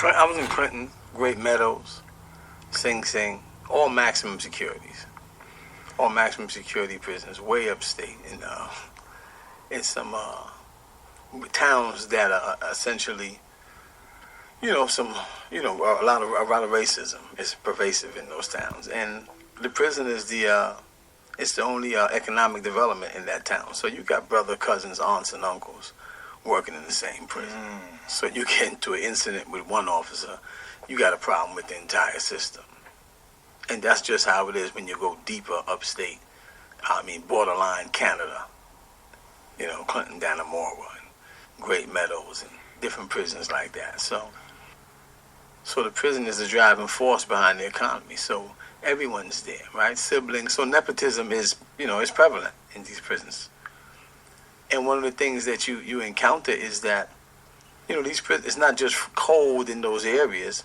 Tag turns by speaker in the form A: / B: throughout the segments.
A: I was in Clinton, Great Meadows, Sing Sing, all maximum securities, all maximum security prisons, way upstate, in some towns that are essentially, a lot of racism is pervasive in those towns, and the prison is it's the only economic development in that town. So you got brother, cousins, aunts, and uncles working in the same prison. So you get into an incident with one officer, you got a problem with the entire system. And that's just how it is when you go deeper upstate. Borderline Canada. Clinton, Dannemora, and Great Meadows, and different prisons like that. So the prison is the driving force behind the economy. So everyone's there, right? Siblings. So nepotism is prevalent in these prisons. And one of the things that you encounter is that, these prisons, it's not just cold in those areas.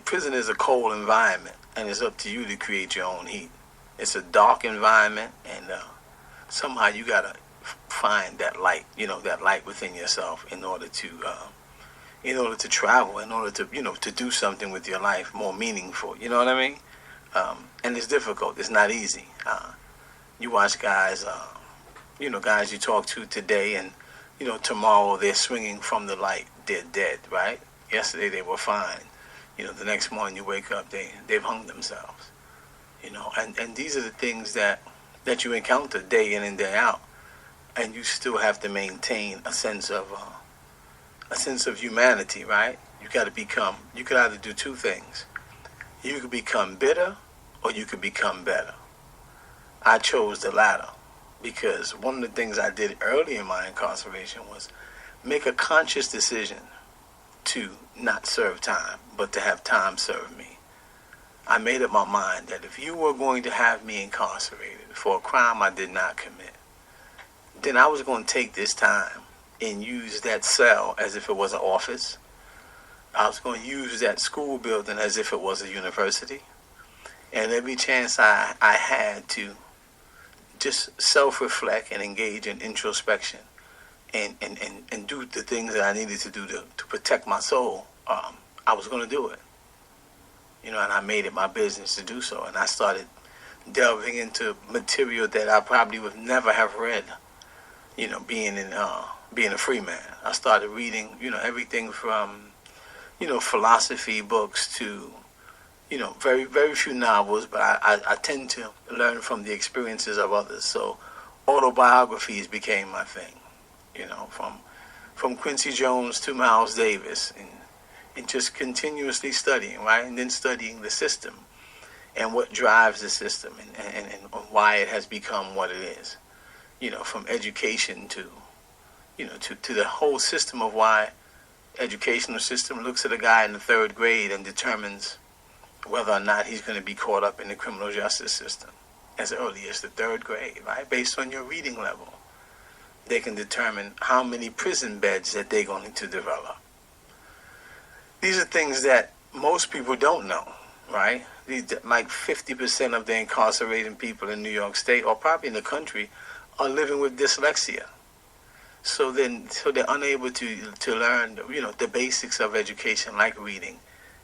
A: Prison is a cold environment, and it's up to you to create your own heat. It's a dark environment, and somehow you gotta find that light, that light within yourself in order to in order to travel, in order to, to do something with your life more meaningful. You know what I mean? And it's difficult. It's not easy. You watch guys, guys you talk to today, and, tomorrow they're swinging from the light. They're dead, right? Yesterday they were fine. The next morning you wake up, they've hung themselves. And these are the things that you encounter day in and day out. And you still have to maintain a sense of humanity, right? You could either do two things. You could become bitter or you could become better. I chose the latter because one of the things I did early in my incarceration was make a conscious decision to not serve time, but to have time serve me. I made up my mind that if you were going to have me incarcerated for a crime I did not commit, then I was going to take this time and use that cell as if it was an office. I was going to use that school building as if it was a university. And every chance I had to just self-reflect and engage in introspection and do the things that I needed to do to protect my soul, I was going to do it. And I made it my business to do so. And I started delving into material that I probably would never have read, being a free man. I started reading, everything from, philosophy books to, very, very few novels, but I tend to learn from the experiences of others. So autobiographies became my thing, from Quincy Jones to Miles Davis, and just continuously studying, right? And then studying the system and what drives the system and why it has become what it is, from education to the whole system of why educational system looks at a guy in the third grade and determines whether or not he's going to be caught up in the criminal justice system as early as the third grade, right? Based on your reading level, they can determine how many prison beds that they're going to develop. These are things that most people don't know, right? Like 50% of the incarcerated people in New York State, or probably in the country, are living with dyslexia. So they're unable to learn, the basics of education, like reading.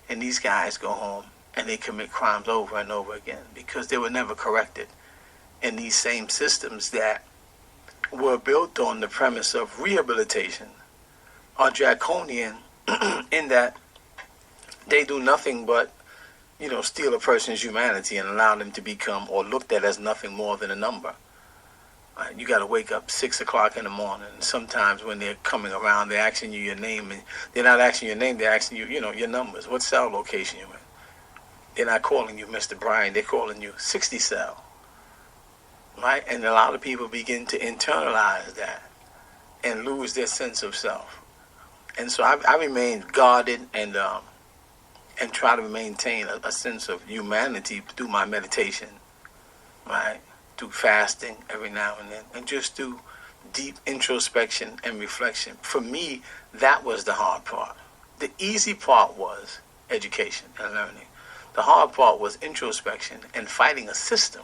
A: And these guys go home and they commit crimes over and over again because they were never corrected. And these same systems that were built on the premise of rehabilitation are draconian in that they do nothing but, steal a person's humanity and allow them to become or looked at as nothing more than a number. Right? You got to wake up 6 o'clock in the morning. And sometimes when they're coming around, they're asking you your name. And they're not asking your name. They're asking you, your numbers. What cell location you're in. They're not calling you Mr. Bryan. They're calling you 60 cell. Right? And a lot of people begin to internalize that and lose their sense of self. And so I remain guarded and try to maintain a sense of humanity through my meditation, right? Through fasting every now and then, and just through deep introspection and reflection. For me, that was the hard part. The easy part was education and learning. The hard part was introspection and fighting a system,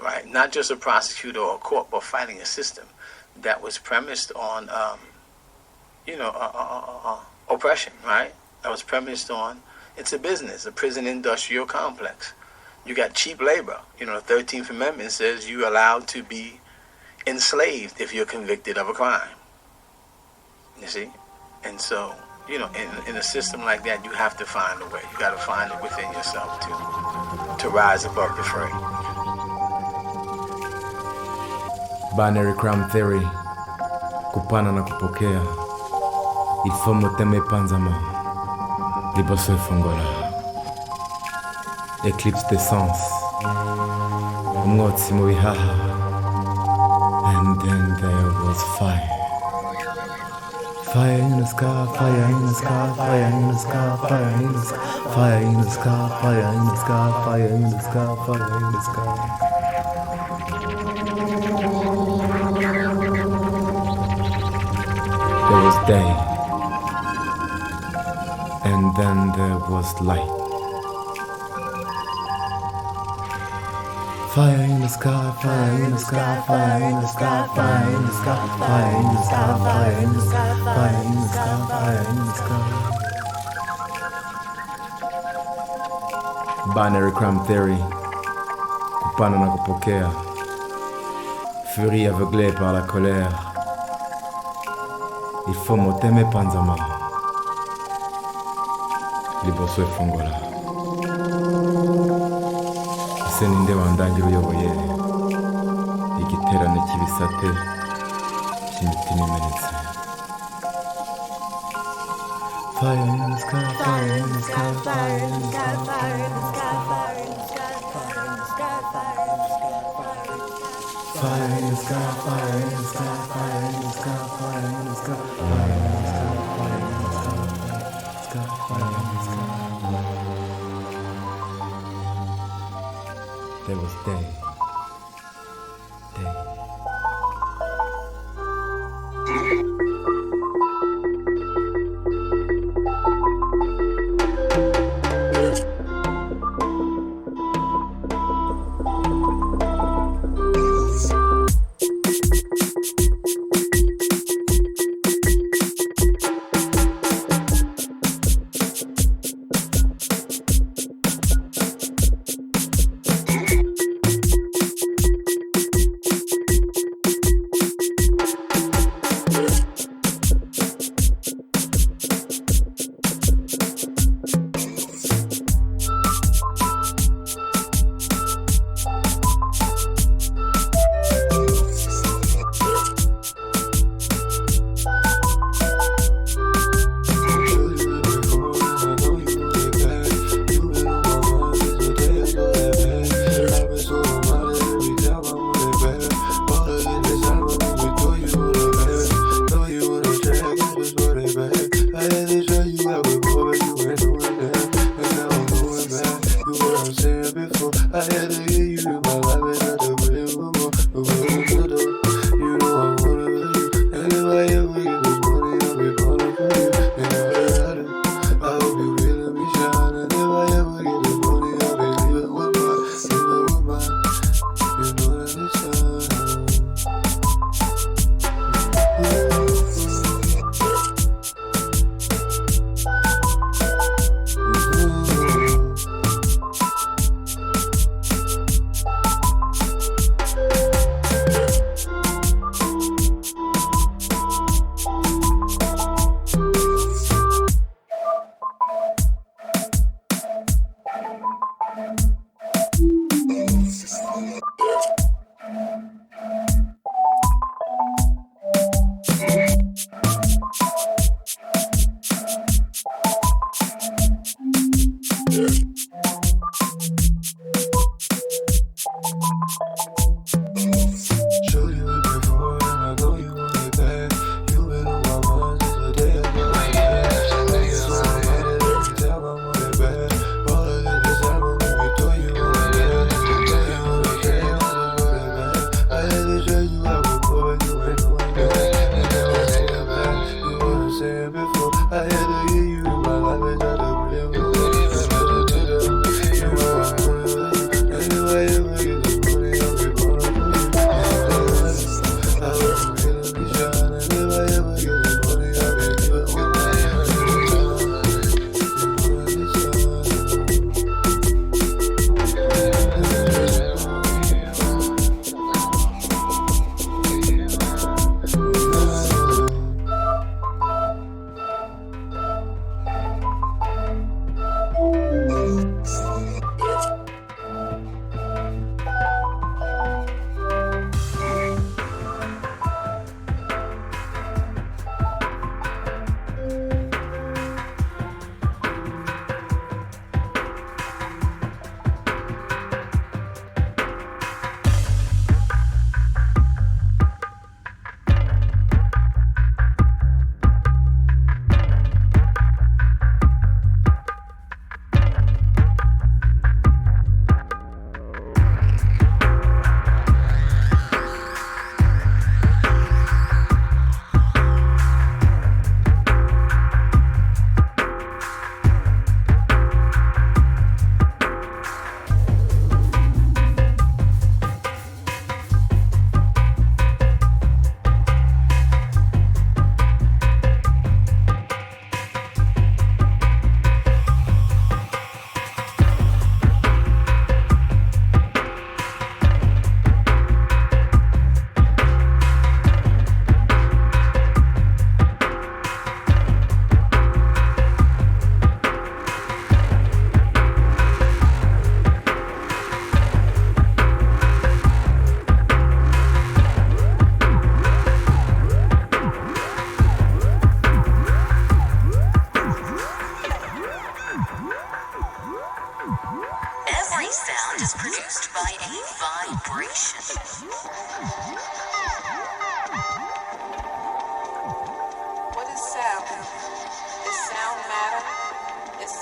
A: right? Not just a prosecutor or a court, but fighting a system that was premised on, oppression, right? That was premised on, it's a business, a prison industrial complex. You got cheap labor. The 13th Amendment says you're allowed to be enslaved if you're convicted of a crime. You see? And so, in a system like that, you have to find a way. You got to find it within yourself to rise above the fray.
B: Binary crime theory, kupana na kupokea, ifomo teme panzama, liboso ifongola. Eclipse d'essence, umwotsi mu bihaha, and then there was fire. Fire in the sky, fire in the sky, fire in the sky, fire in the sky, fire in the sky, fire in the sky, fire in the sky, fire in the sky. There was day, and then there was light. Fire in the sky, fire in the sky, fire in the sky, fire in the sky, fire in the sky, fire in the sky, fire in the sky, fire in the sky. Binary crime theory, kupana na kupokea, furie aveuglée par la colère. Il faut moteme panzama, liboso efongola. Ese ninde wandangira uyoboye igiterane cy'ibisate by'imitima imenetse. Fire in the sky, fire in the sky, fire in the sky, fire in the sky, fire in the sky, fire in the sky, fire in the sky, fire in the sky, fire in the sky, fire in the sky, fire in the sky, fire in the sky, fire in the sky. There was day.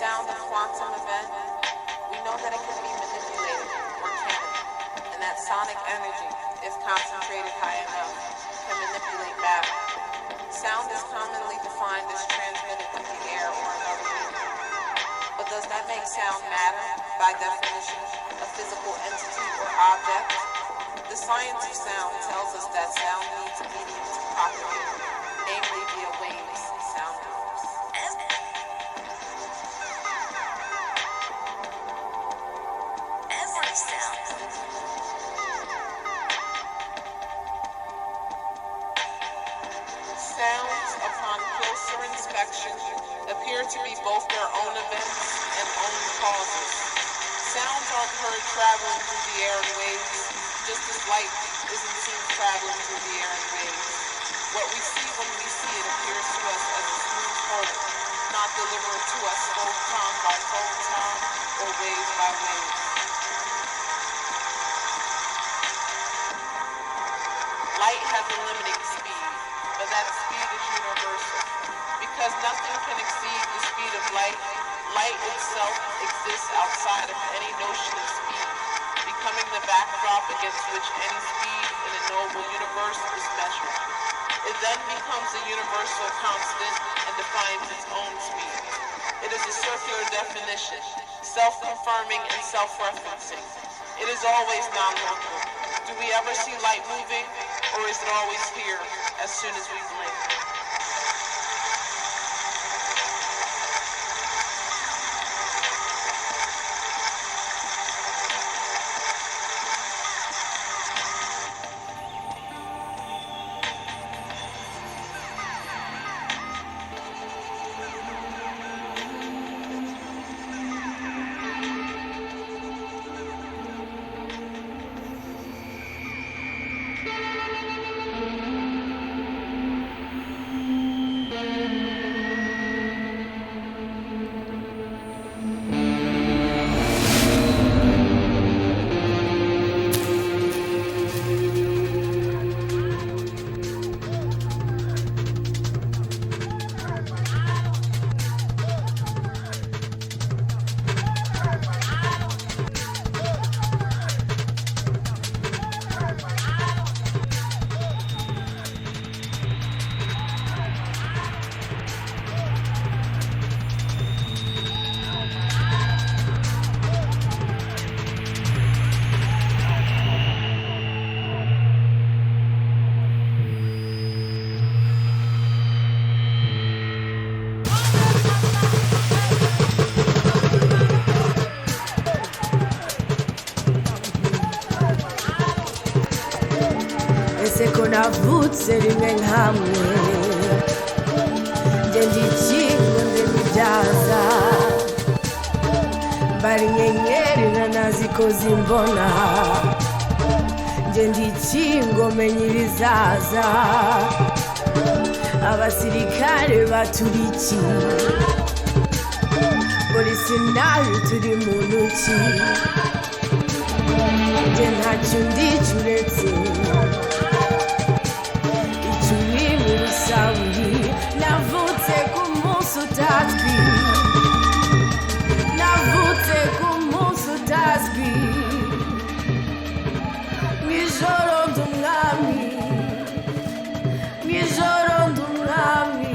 C: sound a quantum event? We know that it can be manipulated or can, and that sonic energy, if concentrated high enough, can manipulate matter. Sound is commonly defined as transmitted through the air or another medium. But does that make sound matter, by definition, a physical entity or object? The science of sound tells us that sound needs medium to propagate, namely via waves and sound waves.
D: Every sound.
C: Sounds, upon closer inspection, appear to be both their own events and own causes. Sounds aren't heard traveling through the air in waves, just as light isn't seen traveling through the air in waves. What we see when we see it appears to us as a smooth whole, not delivered to us photon by photon or wave by wave. Light has a limiting speed, but that speed is universal. Because nothing can exceed the speed of light, light itself exists outside of any notion of speed, becoming the backdrop against which any speed in a knowable universe is measured. It then becomes a universal constant and defines its own speed. It is a circular definition, self-confirming and self-referencing. It is always non-local. Do we ever see light moving, or is it always here as soon as we blink?
E: Navutse rimwe nkamwe nje ndikigo ndebyaza bari nyenyeri nanazikoze imbona nje ndikingo menya ibizaza abasirikare baturiki polisi nayo turi mu ntoki nje ntacyo ndica uretse navutse ku munsi utazwi navutse ku munsi utazwi mw'ijoro nd'umwami mw'ijoro nd'umwami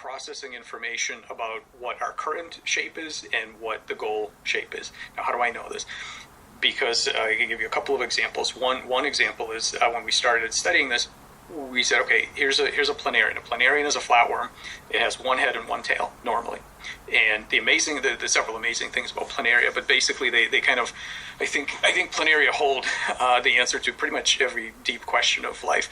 D: processing information about what our current shape is and what the goal shape is. Now, how do I know this? Because I can give you a couple of examples. One example is when we started studying this, we said, okay, here's a planarian. A planarian is a flatworm. It has one head and one tail normally. And there's several amazing things about planaria, but basically they kind of, I think planaria hold the answer to pretty much every deep question of life.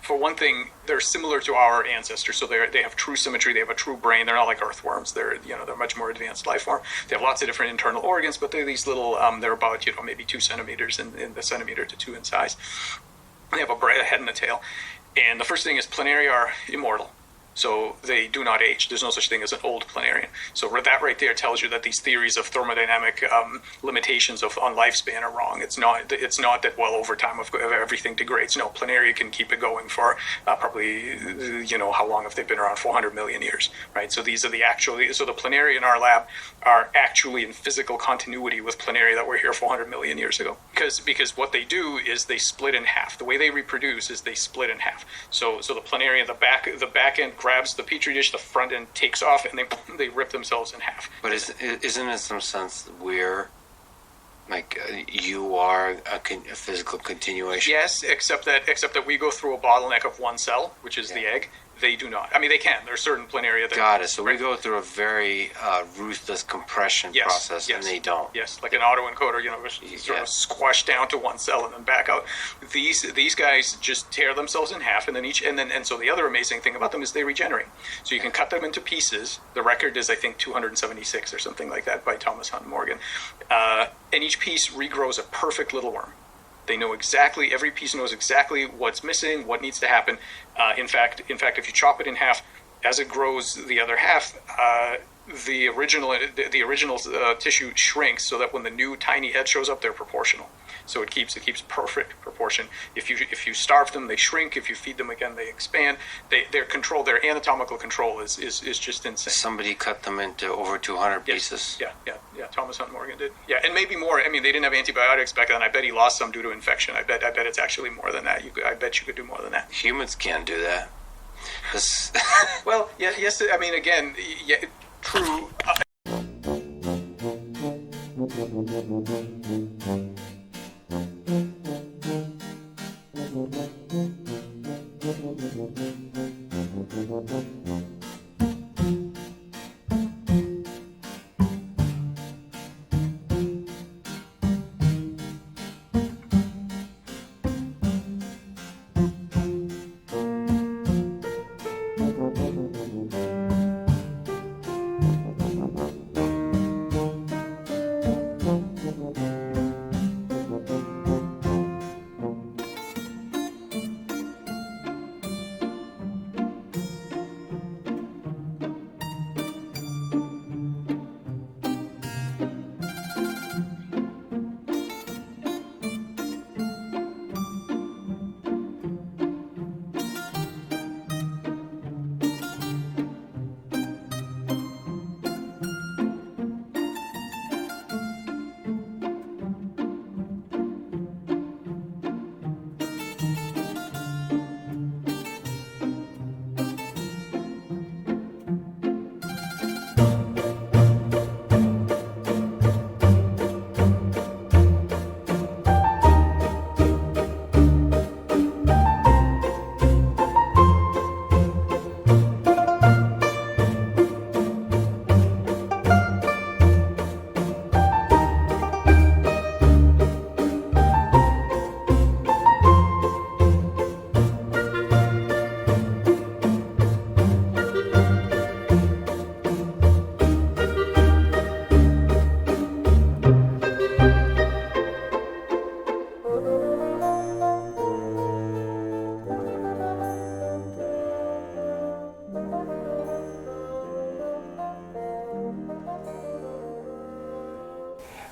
D: For one thing, they're similar to our ancestors, so they have true symmetry. They have a true brain. They're not like earthworms. They're much more advanced life form. They have lots of different internal organs, but they're these little. They're about maybe 2 centimeters in the centimeter to 2 in size. They have a head and a tail. And the first thing is planaria are immortal. So they do not age. There's no such thing as an old planarian. So that right there tells you that these theories of thermodynamic limitations on lifespan are wrong. It's not that over time everything degrades. No, planaria can keep it going for probably, how long have they been around? 400 million years, right? So these are so the planaria in our lab are actually in physical continuity with planaria that were here 400 million years ago. Because what they do is they split in half. The way they reproduce is they split in half. So the planaria, the back end grabs the petri dish, the front end takes off, and they rip themselves in half.
F: But isn't it some sense we're like you are a physical continuation?
D: Yes, except that we go through a bottleneck of one cell, which is the egg. They do not. I mean, they can. There are certain planaria that...
F: Got it. So we go through a very ruthless compression process, and they don't.
D: Yes, like an autoencoder, sort of squashed down to one cell and then back out. These guys just tear themselves in half, and so the other amazing thing about them is they regenerate. So you can cut them into pieces. The record is, I think, 276 or something like that by Thomas Hunt Morgan. And each piece regrows a perfect little worm. They know exactly, every piece knows exactly what's missing, what needs to happen. In fact, if you chop it in half, as it grows the other half, the original tissue shrinks so that when the new tiny head shows up, they're proportional. So it keeps perfect proportion. If you starve them, they shrink. If you feed them again, they expand. Their anatomical control is just insane.
F: Somebody cut them into over 200 pieces.
D: Yeah. Thomas Hunt Morgan did. Yeah, and maybe more. I mean, they didn't have antibiotics back then. I bet he lost some due to infection. I bet it's actually more than that. I bet you could do more than that.
F: Humans can't do that.
D: Well, yeah, yes. I mean, again, yeah, true.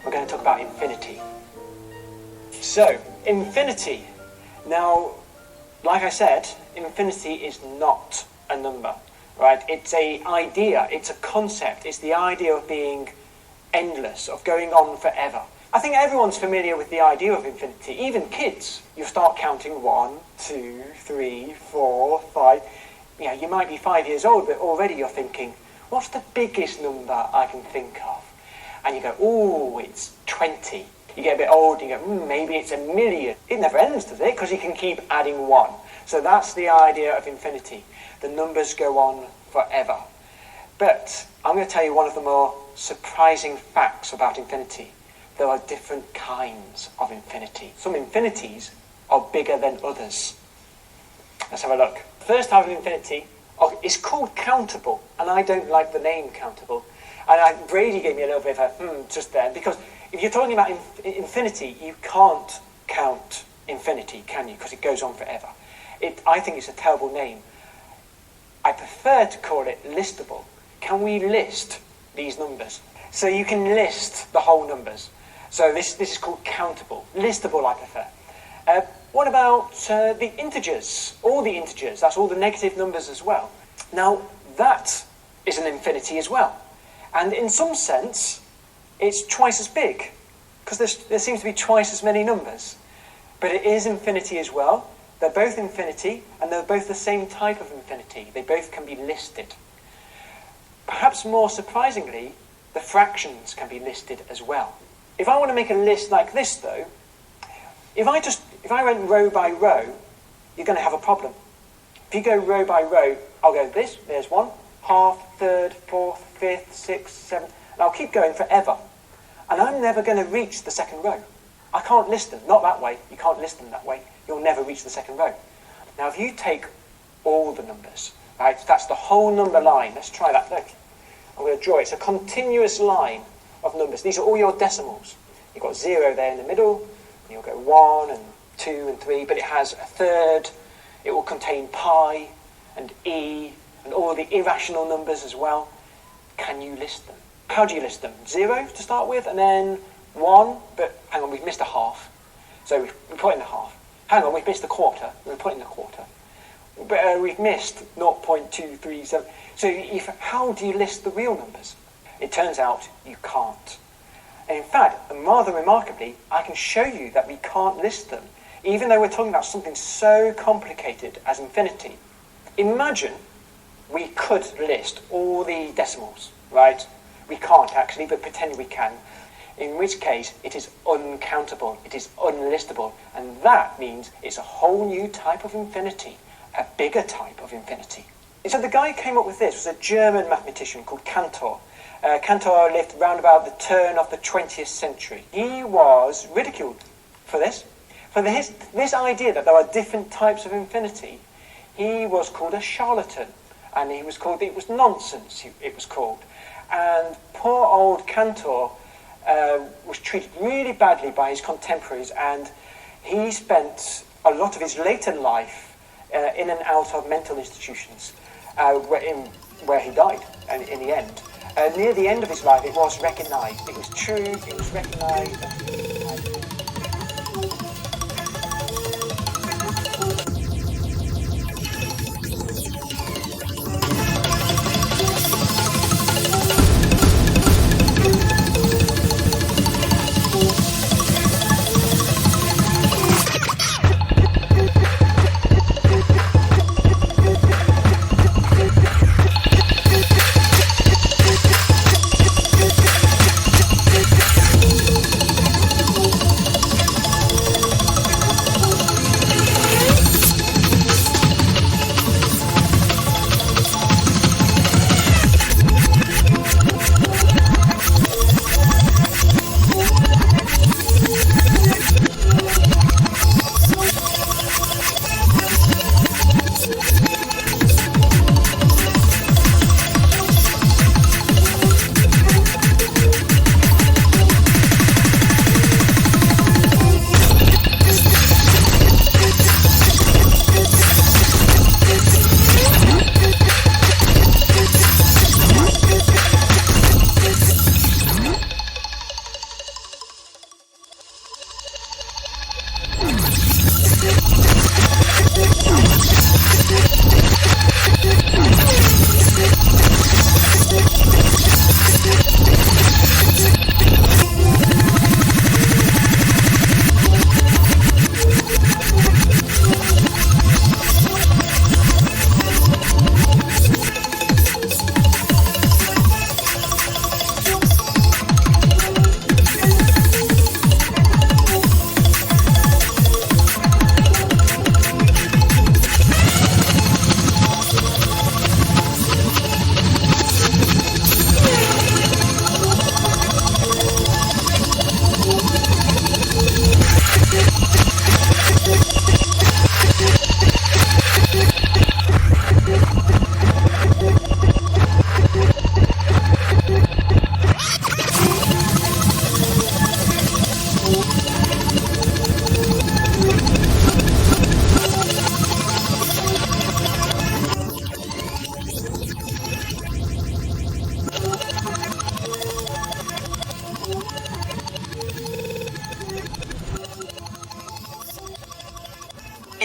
G: We're going to talk about infinity. So, infinity. Now, like I said, infinity is not a number, right? It's an idea, it's a concept, it's the idea of being endless, of going on forever. I think everyone's familiar with the idea of infinity, even kids. You start counting 1, 2, 3, 4, 5. you might be 5 years old, but already you're thinking, what's the biggest number I can think of? And you go, oh, it's 20. You get a bit old, you go, maybe it's 1,000,000. It never ends, does it? Because you can keep adding 1. So that's the idea of infinity. The numbers go on forever. But I'm going to tell you one of the more surprising facts about infinity. There are different kinds of infinity. Some infinities are bigger than others. Let's have a look. First type of infinity is called countable, and I don't like the name countable. And Brady gave me a little bit of a just there, because if you're talking about infinity, you can't count infinity, can you? Because it goes on forever. I think it's a terrible name. I prefer to call it listable. Can we list these numbers? So you can list the whole numbers. So this is called countable. Listable, I prefer. What about the integers? All the integers, that's all the negative numbers as well. Now, that is an infinity as well. And in some sense, it's twice as big, because there seems to be twice as many numbers. But it is infinity as well. They're both infinity, and they're both the same type of infinity. They both can be listed. Perhaps more surprisingly, the fractions can be listed as well. If I want to make a list like this, though, if I went row by row, you're going to have a problem. If you go row by row, I'll go this, there's 1, half, third, fourth, fifth, sixth, seventh, and I'll keep going forever. And I'm never going to reach the second row. I can't list them, not that way. You can't list them that way. You'll never reach the second row. Now, if you take all the numbers, right, that's the whole number line. Let's try that. Look, I'm going to draw it. It's a continuous line of numbers. These are all your decimals. You've got 0 there in the middle, and you'll go 1 and 2 and 3, but it has a third. It will contain pi and e and all the irrational numbers as well. Can you list them? How do you list them? 0 to start with, and then 1, but hang on, we've missed a half. So we put in the half. Hang on, we've missed a quarter. We put in the quarter. But we've missed 0.237. So how do you list the real numbers? It turns out you can't. And in fact, and rather remarkably, I can show you that we can't list them, even though we're talking about something so complicated as infinity. Imagine we could list all the decimals, right? We can't actually, but pretend we can. In which case, it is uncountable, it is unlistable, and that means it's a whole new type of infinity, a bigger type of infinity. And so the guy who came up with this was a German mathematician called Cantor. Cantor lived round about the turn of the 20th century. He was ridiculed for this idea that there are different types of infinity. He was called a charlatan, and it was nonsense, it was called. And poor old Cantor was treated really badly by his contemporaries, and he spent a lot of his later life in and out of mental institutions, where he died, and in the end. Near the end of his life, it was recognised. It was true, it was recognised.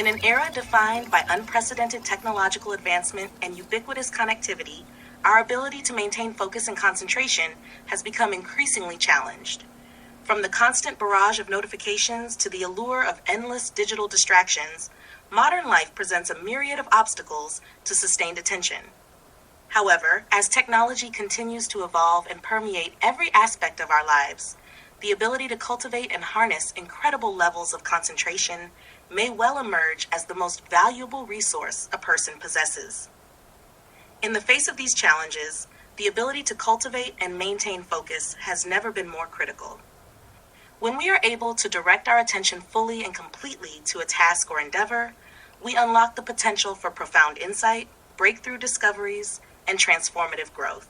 H: In an era defined by unprecedented technological advancement and ubiquitous connectivity, our ability to maintain focus and concentration has become increasingly challenged. From the constant barrage of notifications to the allure of endless digital distractions, modern life presents a myriad of obstacles to sustained attention. However, as technology continues to evolve and permeate every aspect of our lives, the ability to cultivate and harness incredible levels of concentration may well emerge as the most valuable resource a person possesses. In the face of these challenges, the ability to cultivate and maintain focus has never been more critical. When we are able to direct our attention fully and completely to a task or endeavor, we unlock the potential for profound insight, breakthrough discoveries, and transformative growth.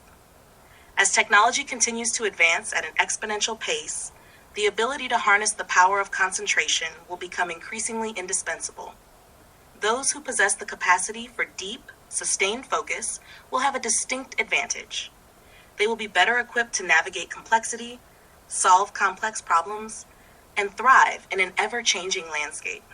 H: As technology continues to advance at an exponential pace, the ability to harness the power of concentration will become increasingly indispensable. Those who possess the capacity for deep, sustained focus will have a distinct advantage. They will be better equipped to navigate complexity, solve complex problems, and thrive in an ever-changing landscape.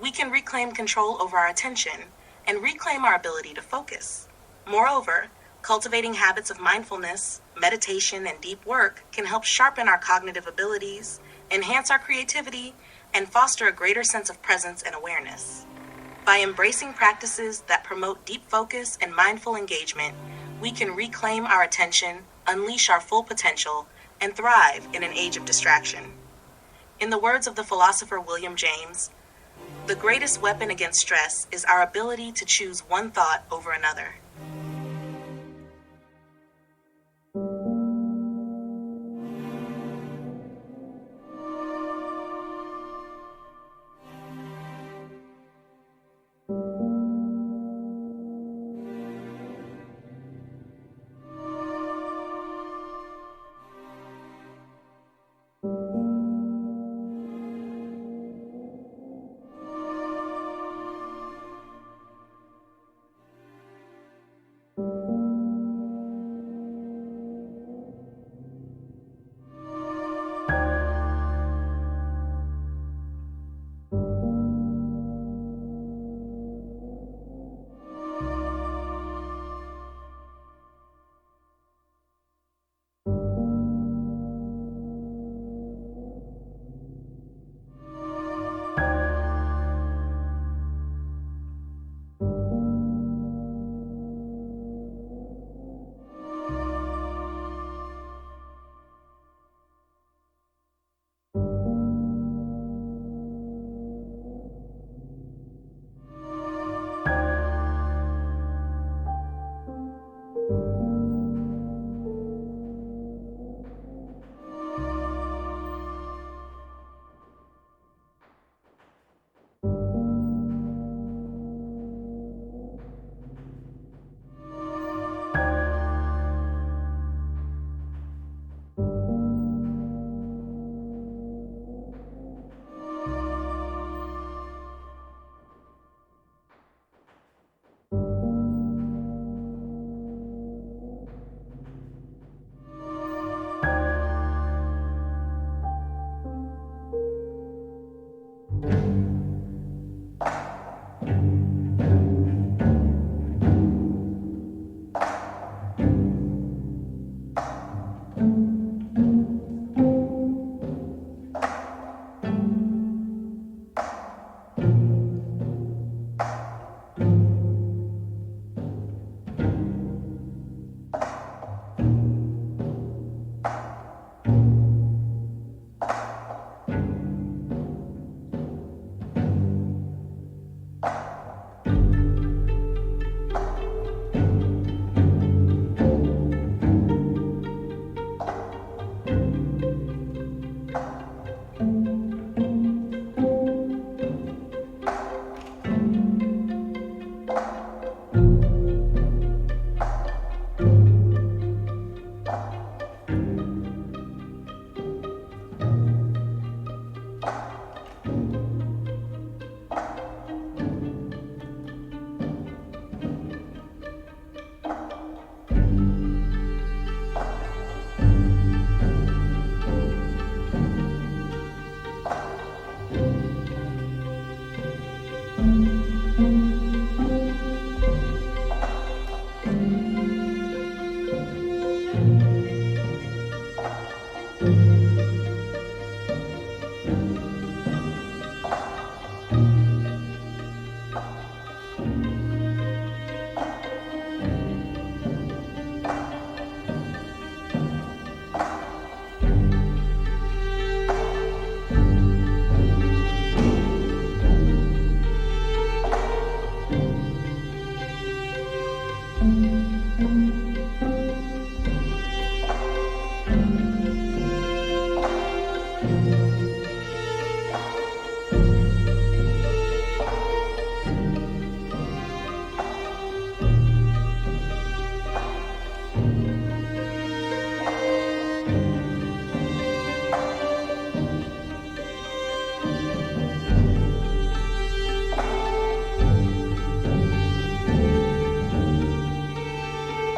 H: We can reclaim control over our attention and reclaim our ability to focus. Moreover, cultivating habits of mindfulness, meditation, and deep work can help sharpen our cognitive abilities, enhance our creativity, and foster a greater sense of presence and awareness. By embracing practices that promote deep focus and mindful engagement, we can reclaim our attention, unleash our full potential, and thrive in an age of distraction. In the words of the philosopher William James, the greatest weapon against stress is our ability to choose one thought over another.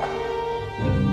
B: Thank